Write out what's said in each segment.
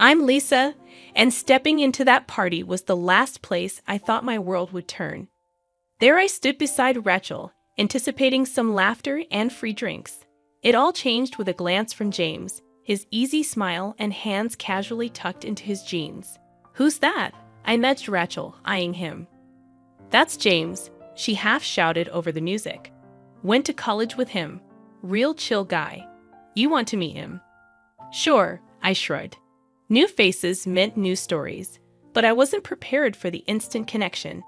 I'm Lisa, and stepping into that party was the last place I thought my world would turn. There I stood beside Rachel, anticipating some laughter and free drinks. It all changed with a glance from James, his easy smile and hands casually tucked into his jeans. "Who's that?" I nudged Rachel, eyeing him. "That's James," she half shouted over the music. "Went to college with him. Real chill guy. You want to meet him?" "Sure," I shrugged. New faces meant new stories, but I wasn't prepared for the instant connection.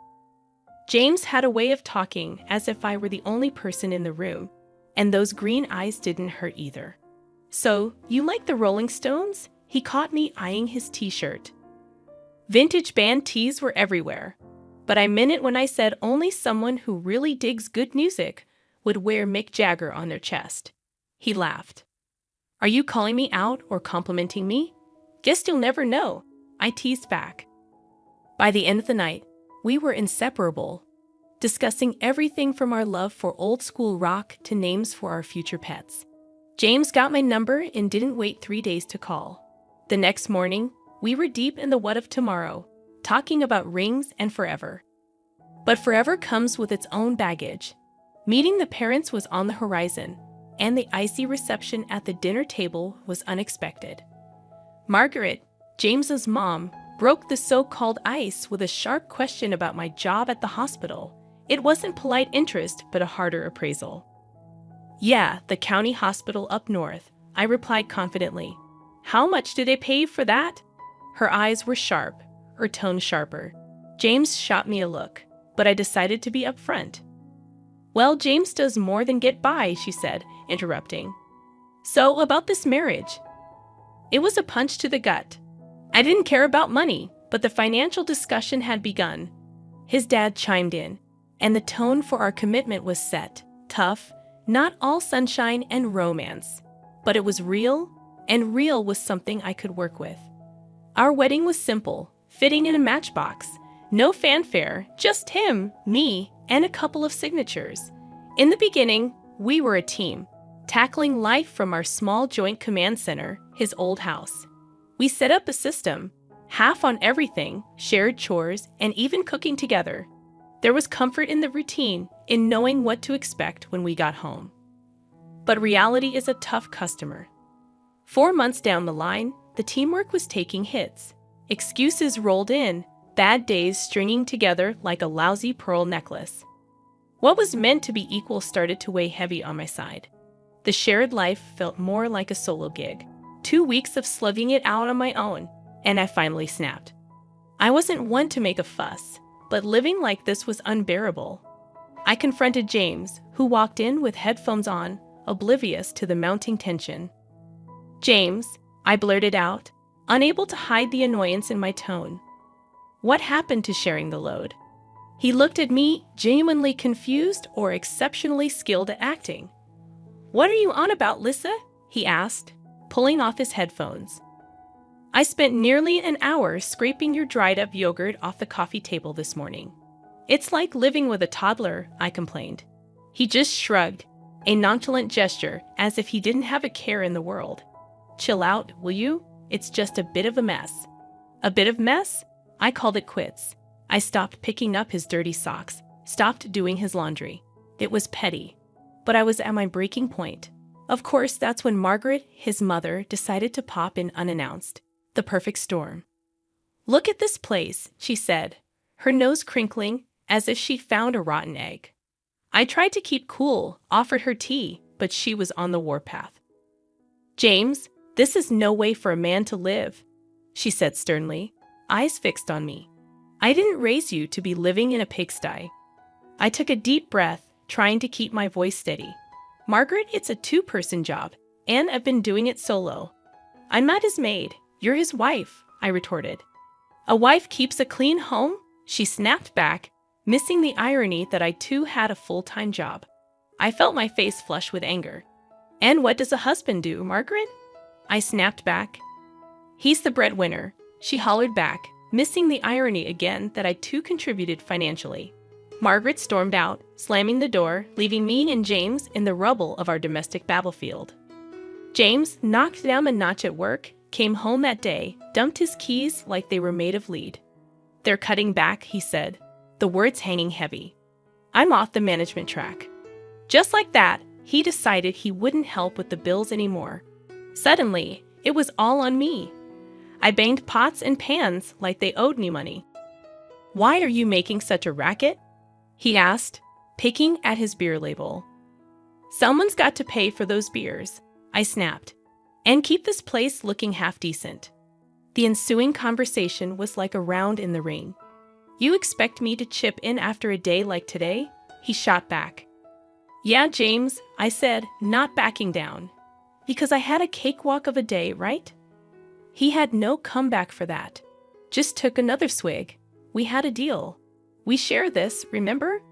James had a way of talking as if I were the only person in the room, and those green eyes didn't hurt either. "So, you like the Rolling Stones?" He caught me eyeing his t-shirt. Vintage band tees were everywhere, but I meant it when I said only someone who really digs good music would wear Mick Jagger on their chest. He laughed. "Are you calling me out or complimenting me?" "Guess you'll never know," I teased back. By the end of the night, we were inseparable, discussing everything from our love for old-school rock to names for our future pets. James got my number and didn't wait 3 days to call. The next morning, we were deep in the what of tomorrow, talking about rings and forever. But forever comes with its own baggage. Meeting the parents was on the horizon, and the icy reception at the dinner table was unexpected. Margaret, James's mom, broke the so-called ice with a sharp question about my job at the hospital. It wasn't polite interest, but a harder appraisal. "Yeah, the county hospital up north," I replied confidently. "How much do they pay you for that?" Her eyes were sharp, her tone sharper. James shot me a look, but I decided to be upfront. "Well, James does more than get by," she said, interrupting. "So, about this marriage." It was a punch to the gut. I didn't care about money, but the financial discussion had begun. His dad chimed in, and the tone for our commitment was set, tough, not all sunshine and romance. But it was real, and real was something I could work with. Our wedding was simple, fitting in a matchbox. No fanfare, just him, me, and a couple of signatures. In the beginning, we were a team, tackling life from our small joint command center, his old house. We set up a system, half on everything, shared chores, and even cooking together. There was comfort in the routine, in knowing what to expect when we got home. But reality is a tough customer. 4 months down the line, the teamwork was taking hits. Excuses rolled in, bad days stringing together like a lousy pearl necklace. What was meant to be equal started to weigh heavy on my side. The shared life felt more like a solo gig. 2 weeks of slugging it out on my own, and I finally snapped. I wasn't one to make a fuss, but living like this was unbearable. I confronted James, who walked in with headphones on, oblivious to the mounting tension. "James," I blurted out, unable to hide the annoyance in my tone. "What happened to sharing the load?" He looked at me, genuinely confused or exceptionally skilled at acting. "What are you on about, Lisa?" he asked, pulling off his headphones. "I spent nearly an hour scraping your dried-up yogurt off the coffee table this morning. It's like living with a toddler," I complained. He just shrugged, a nonchalant gesture as if he didn't have a care in the world. "Chill out, will you? It's just a bit of a mess." "A bit of mess?" I called it quits. I stopped picking up his dirty socks, stopped doing his laundry. It was petty, but I was at my breaking point. Of course, that's when Margaret, his mother, decided to pop in unannounced. The perfect storm. "Look at this place," she said, her nose crinkling as if she found a rotten egg. I tried to keep cool, offered her tea, but she was on the warpath. "James, this is no way for a man to live," she said sternly, eyes fixed on me. "I didn't raise you to be living in a pigsty." I took a deep breath, trying to keep my voice steady. "Margaret, it's a 2-person job, and I've been doing it solo." "I'm not his maid. You're his wife," I retorted. "A wife keeps a clean home?" She snapped back, missing the irony that I too had a full-time job. I felt my face flush with anger. "And what does a husband do, Margaret?" I snapped back. "He's the breadwinner," she hollered back, missing the irony again that I too contributed financially. Margaret stormed out, slamming the door, leaving me and James in the rubble of our domestic battlefield. James knocked down a notch at work, came home that day, dumped his keys like they were made of lead. "They're cutting back," he said, the words hanging heavy. I'm off the management track. Just like that, he decided he wouldn't help with the bills anymore. Suddenly, it was all on me. I banged pots and pans like they owed me money. "Why are you making such a racket?" he asked, picking at his beer label. "Someone's got to pay for those beers," I snapped, "and keep this place looking half decent." The ensuing conversation was like a round in the ring. "You expect me to chip in after a day like today?" he shot back. "Yeah, James," I said, not backing down. "Because I had a cakewalk of a day, right?" He had no comeback for that. Just took another swig. "We had a deal. We share this, remember?"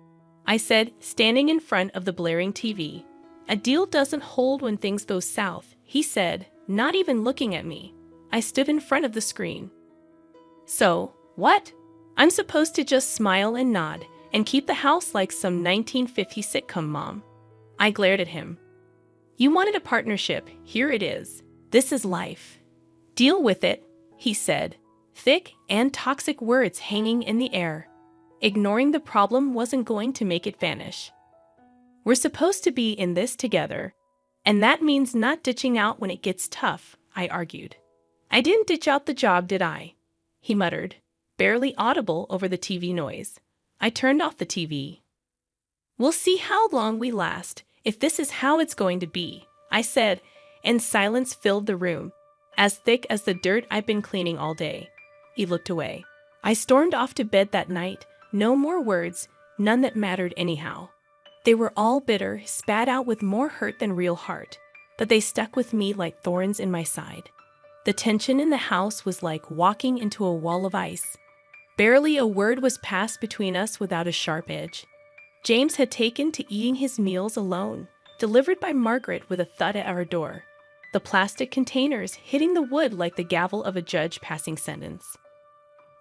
I said, standing in front of the blaring TV. "A deal doesn't hold when things go south," he said, not even looking at me. I stood in front of the screen. "So, what? I'm supposed to just smile and nod and keep the house like some 1950s sitcom, Mom?" I glared at him. "You wanted a partnership. Here it is. This is life. Deal with it," he said, thick and toxic words hanging in the air. Ignoring the problem wasn't going to make it vanish. "We're supposed to be in this together, and that means not ditching out when it gets tough," I argued. "I didn't ditch out the job, did I?" he muttered, barely audible over the TV noise. I turned off the TV. "We'll see how long we last, if this is how it's going to be," I said, and silence filled the room, as thick as the dirt I'd been cleaning all day. He looked away. I stormed off to bed that night. No more words, none that mattered anyhow. They were all bitter, spat out with more hurt than real heart, but they stuck with me like thorns in my side. The tension in the house was like walking into a wall of ice. Barely a word was passed between us without a sharp edge. James had taken to eating his meals alone, delivered by Margaret with a thud at our door. The plastic containers hitting the wood like the gavel of a judge passing sentence.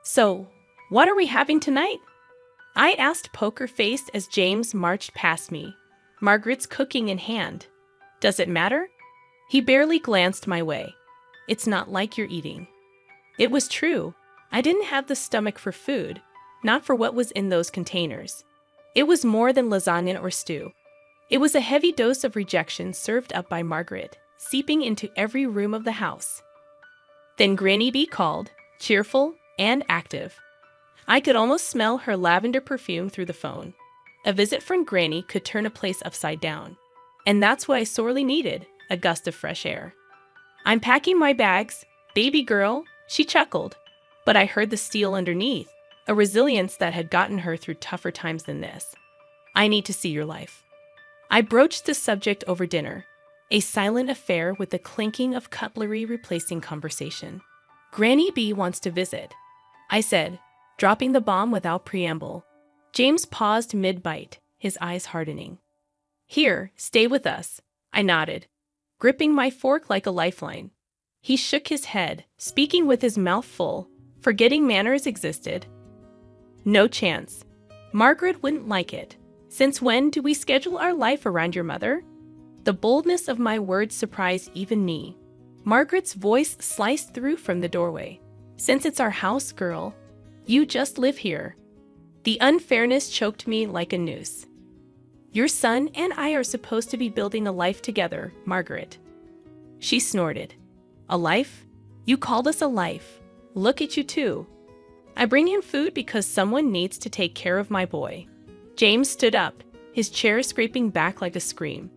"So, what are we having tonight?" I asked poker-faced as James marched past me, Margaret's cooking in hand. "Does it matter?" He barely glanced my way. "It's not like you're eating." It was true. I didn't have the stomach for food, not for what was in those containers. It was more than lasagna or stew. It was a heavy dose of rejection served up by Margaret, seeping into every room of the house. Then Granny B called, cheerful and active. I could almost smell her lavender perfume through the phone. A visit from Granny could turn a place upside down. And that's what I sorely needed, a gust of fresh air. "I'm packing my bags, baby girl," she chuckled. But I heard the steel underneath, a resilience that had gotten her through tougher times than this. "I need to see your life." I broached the subject over dinner, a silent affair with the clinking of cutlery replacing conversation. "Granny B wants to visit," I said, dropping the bomb without preamble. James paused mid-bite, his eyes hardening. "Here, stay with us," I nodded, gripping my fork like a lifeline. He shook his head, speaking with his mouth full, forgetting manners existed. "No chance. Margaret wouldn't like it. Since when do we schedule our life around your mother?" The boldness of my words surprised even me. Margaret's voice sliced through from the doorway. "Since it's our house, girl, you just live here." The unfairness choked me like a noose. "Your son and I are supposed to be building a life together, Margaret." She snorted. "A life? You called us a life. Look at you two." "I bring him food because someone needs to take care of my boy." James stood up, his chair scraping back like a scream.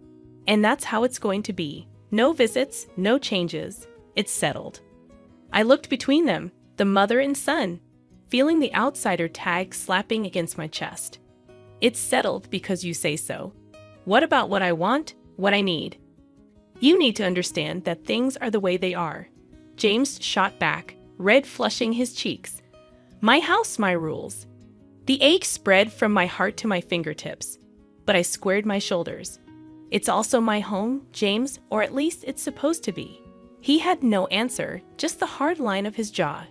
"And that's how it's going to be. No visits, no changes. It's settled." I looked between them, the mother and son, feeling the outsider tag slapping against my chest. "It's settled because you say so. What about what I want, what I need?" "You need to understand that things are the way they are." James shot back, red flushing his cheeks. "My house, my rules." The ache spread from my heart to my fingertips, but I squared my shoulders. "It's also my home, James, or at least it's supposed to be." He had no answer, just the hard line of his jaw,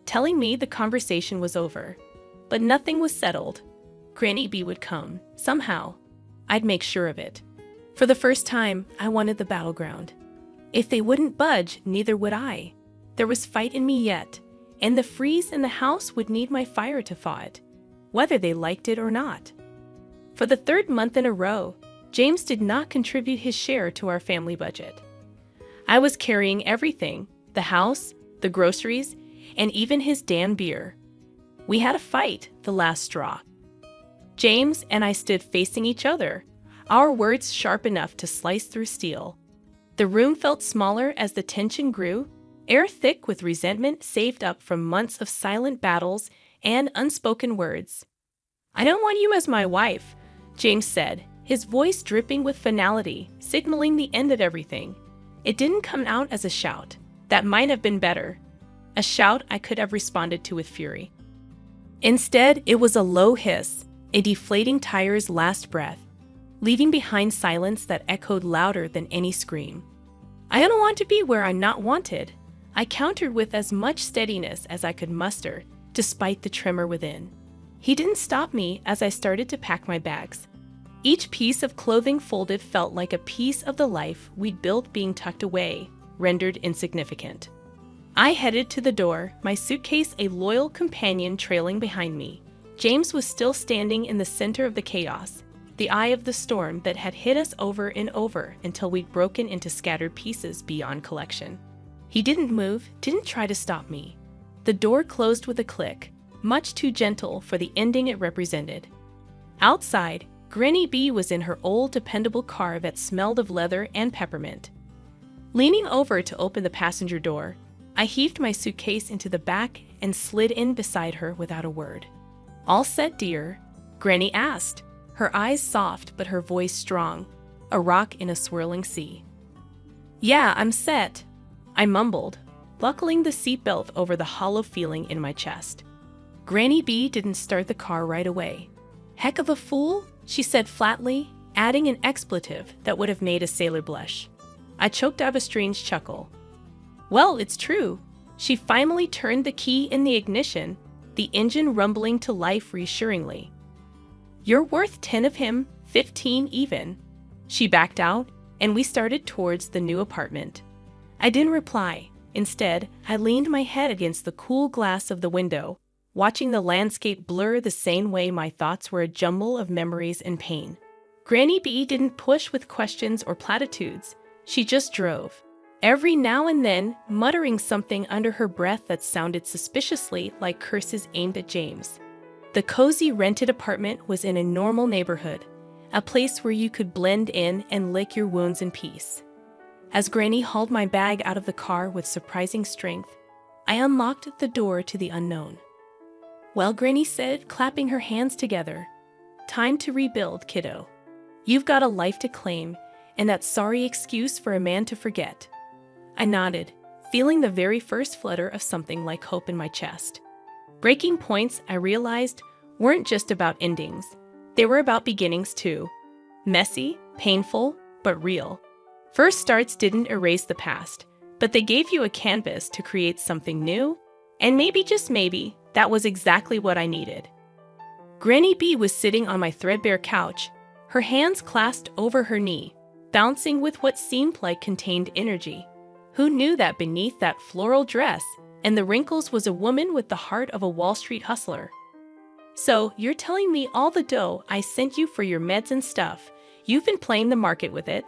telling me the conversation was over. But nothing was settled. Granny B would come, somehow. I'd make sure of it. For the first time, I wanted the battleground. If they wouldn't budge, neither would I. there was fight in me yet, and the freeze in the house would need my fire to thaw it, whether they liked it or not. For the third month in a row, James did not contribute his share to our family budget. I was carrying everything, the house, the groceries, and even his damn beer. We had a fight, the last straw. James and I stood facing each other, our words sharp enough to slice through steel. The room felt smaller as the tension grew, air thick with resentment saved up from months of silent battles and unspoken words. "I don't want you as my wife," James said, his voice dripping with finality, signaling the end of everything. It didn't come out as a shout. That might have been better. A shout I could have responded to with fury. Instead, it was a low hiss, a deflating tire's last breath, leaving behind silence that echoed louder than any scream. "I don't want to be where I'm not wanted," I countered with as much steadiness as I could muster, despite the tremor within. He didn't stop me as I started to pack my bags. Each piece of clothing folded felt like a piece of the life we'd built being tucked away, rendered insignificant. I headed to the door, my suitcase a loyal companion trailing behind me. James was still standing in the center of the chaos, the eye of the storm that had hit us over and over until we'd broken into scattered pieces beyond collection. He didn't move, didn't try to stop me. The door closed with a click, much too gentle for the ending it represented. Outside, Granny B was in her old dependable car that smelled of leather and peppermint. Leaning over to open the passenger door, I heaved my suitcase into the back and slid in beside her without a word. "All set, dear?" Granny asked, her eyes soft but her voice strong, a rock in a swirling sea. "Yeah, I'm set," I mumbled, buckling the seatbelt over the hollow feeling in my chest. Granny B didn't start the car right away. "Heck of a fool," she said flatly, adding an expletive that would have made a sailor blush. I choked out a strange chuckle. "Well, it's true." She finally turned the key in the ignition, the engine rumbling to life reassuringly. "You're worth 10 of him, 15 even." She backed out, and we started towards the new apartment. I didn't reply. Instead, I leaned my head against the cool glass of the window, watching the landscape blur the same way my thoughts were a jumble of memories and pain. Granny B didn't push with questions or platitudes. She just drove, every now and then muttering something under her breath that sounded suspiciously like curses aimed at James. The cozy rented apartment was in a normal neighborhood, a place where you could blend in and lick your wounds in peace. As Granny hauled my bag out of the car with surprising strength, I unlocked the door to the unknown. "Well," Granny said, clapping her hands together, "time to rebuild, kiddo. You've got a life to claim, and that sorry excuse for a man to forget." I nodded, feeling the very first flutter of something like hope in my chest. Breaking points, I realized, weren't just about endings. They were about beginnings too. Messy, painful, but real. First starts didn't erase the past, but they gave you a canvas to create something new, and maybe, just maybe, that was exactly what I needed. Granny B was sitting on my threadbare couch, her hands clasped over her knee, bouncing with what seemed like contained energy. Who knew that beneath that floral dress and the wrinkles was a woman with the heart of a Wall Street hustler? "So, you're telling me all the dough I sent you for your meds and stuff, you've been playing the market with it?"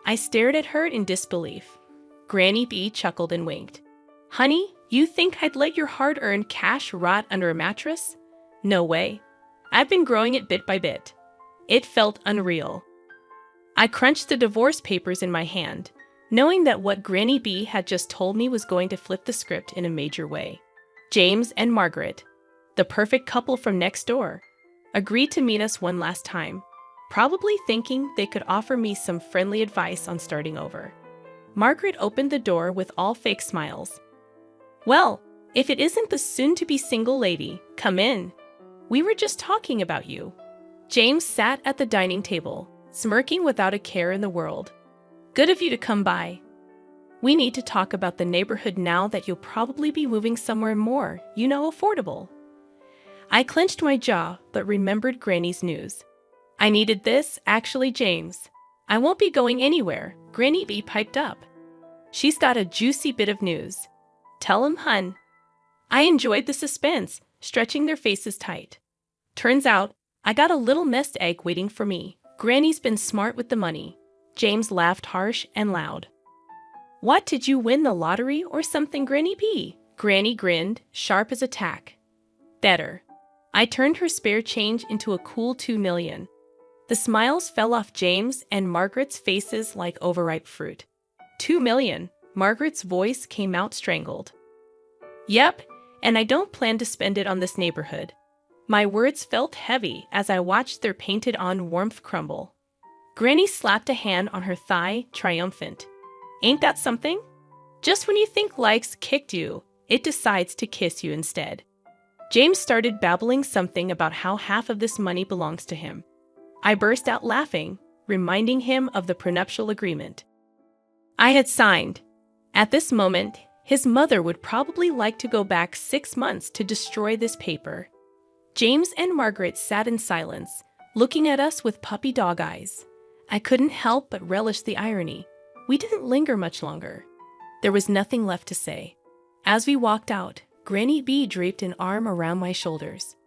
I stared at her in disbelief. Granny B chuckled and winked. "Honey, you think I'd let your hard-earned cash rot under a mattress? No way. I've been growing it bit by bit." It felt unreal. I crunched the divorce papers in my hand, knowing that what Granny B had just told me was going to flip the script in a major way. James and Margaret, the perfect couple from next door, agreed to meet us one last time, probably thinking they could offer me some friendly advice on starting over. Margaret opened the door with all fake smiles. "Well, if it isn't the soon-to-be single lady, come in. We were just talking about you." James sat at the dining table, smirking without a care in the world. "Good of you to come by. We need to talk about the neighborhood now that you'll probably be moving somewhere more, affordable." I clenched my jaw, but remembered Granny's news. "I needed this, actually, James. I won't be going anywhere," Granny B piped up. "She's got a juicy bit of news. Tell 'em, hun. I enjoyed the suspense, stretching their faces tight. Turns out, I got a little nest egg waiting for me. Granny's been smart with the money. James laughed harsh and loud. What, did you win the lottery or something, Granny P? Granny grinned, sharp as a tack. Better. I turned her spare change into a cool 2 million. The smiles fell off James and Margaret's faces like overripe fruit. 2 million. Margaret's voice came out strangled. Yep, and I don't plan to spend it on this neighborhood. My words felt heavy as I watched their painted-on warmth crumble. Granny slapped a hand on her thigh, triumphant. Ain't that something? Just when you think life's kicked you, it decides to kiss you instead. James started babbling something about how half of this money belongs to him. I burst out laughing, reminding him of the prenuptial agreement I had signed. At this moment, his mother would probably like to go back 6 months to destroy this paper. James and Margaret sat in silence, looking at us with puppy dog eyes. I couldn't help but relish the irony. We didn't linger much longer. There was nothing left to say. As we walked out, Granny B draped an arm around my shoulders.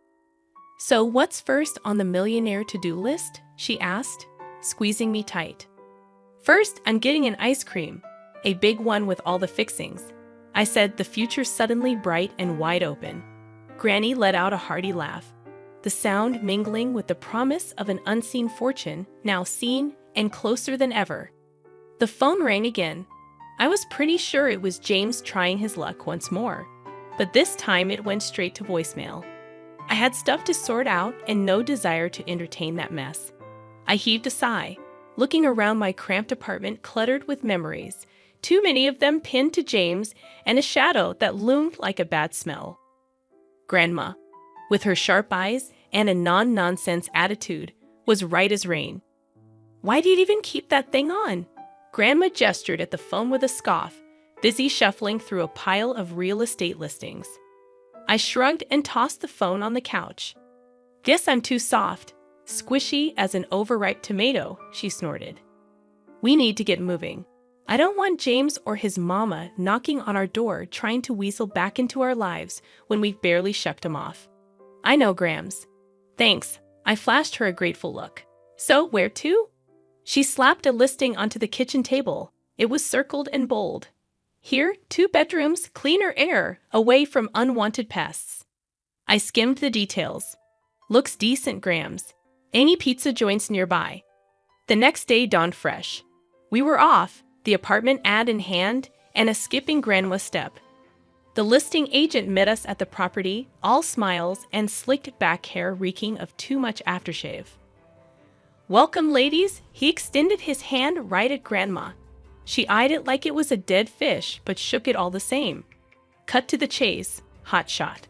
So what's first on the millionaire to-do list? She asked, squeezing me tight. First, I'm getting an ice cream, a big one with all the fixings. I said, the future suddenly bright and wide open. Granny let out a hearty laugh, the sound mingling with the promise of an unseen fortune, now seen and closer than ever. The phone rang again. I was pretty sure it was James trying his luck once more, but this time it went straight to voicemail. I had stuff to sort out and no desire to entertain that mess. I heaved a sigh, looking around my cramped apartment cluttered with memories, too many of them pinned to James, and a shadow that loomed like a bad smell. Grandma, with her sharp eyes and a non-nonsense attitude, was right as rain. Why do you even keep that thing on? Grandma gestured at the phone with a scoff, busy shuffling through a pile of real estate listings. I shrugged and tossed the phone on the couch. Guess I'm too soft, squishy as an overripe tomato, she snorted. We need to get moving. I don't want James or his mama knocking on our door trying to weasel back into our lives when we've barely shucked him off. I know, Grams. Thanks. I flashed her a grateful look. So, where to? She slapped a listing onto the kitchen table. It was circled and bold. Here, 2 bedrooms, cleaner air, away from unwanted pests. I skimmed the details. Looks decent, Grams. Any pizza joints nearby. The next day dawned fresh. We were off, the apartment ad in hand, and a skipping grandma step. The listing agent met us at the property, all smiles and slicked back hair reeking of too much aftershave. Welcome, ladies. He extended his hand right at Grandma. She eyed it like it was a dead fish, but shook it all the same. Cut to the chase, hot shot.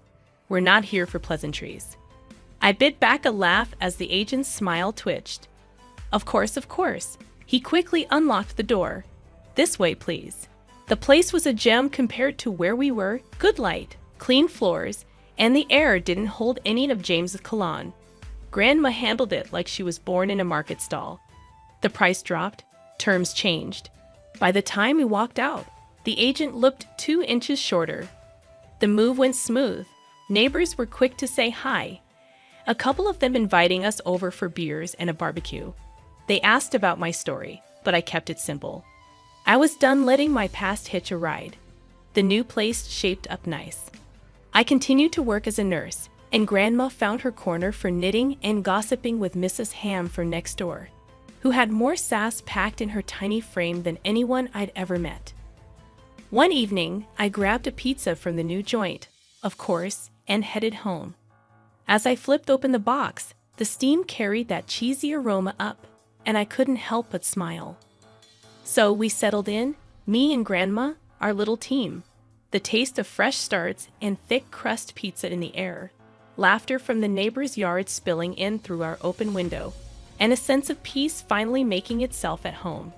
We're not here for pleasantries. I bit back a laugh as the agent's smile twitched. Of course, of course. He quickly unlocked the door. This way, please. The place was a gem compared to where we were. Good light, clean floors, and the air didn't hold any of James's cologne. Grandma handled it like she was born in a market stall. The price dropped, terms changed. By the time we walked out, the agent looked 2 inches shorter. The move went smooth. Neighbors were quick to say hi, a couple of them inviting us over for beers and a barbecue. They asked about my story, but I kept it simple. I was done letting my past hitch a ride. The new place shaped up nice. I continued to work as a nurse, and Grandma found her corner for knitting and gossiping with Mrs. Ham from next door, who had more sass packed in her tiny frame than anyone I'd ever met. One evening, I grabbed a pizza from the new joint, of course, and headed home. As I flipped open the box, the steam carried that cheesy aroma up, and I couldn't help but smile. So we settled in, me and Grandma, our little team. The taste of fresh starts and thick crust pizza in the air, laughter from the neighbor's yard spilling in through our open window, and a sense of peace finally making itself at home.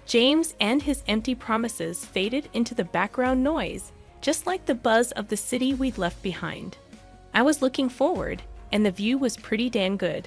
James and his empty promises faded into the background noise, just like the buzz of the city we'd left behind. I was looking forward, and the view was pretty damn good.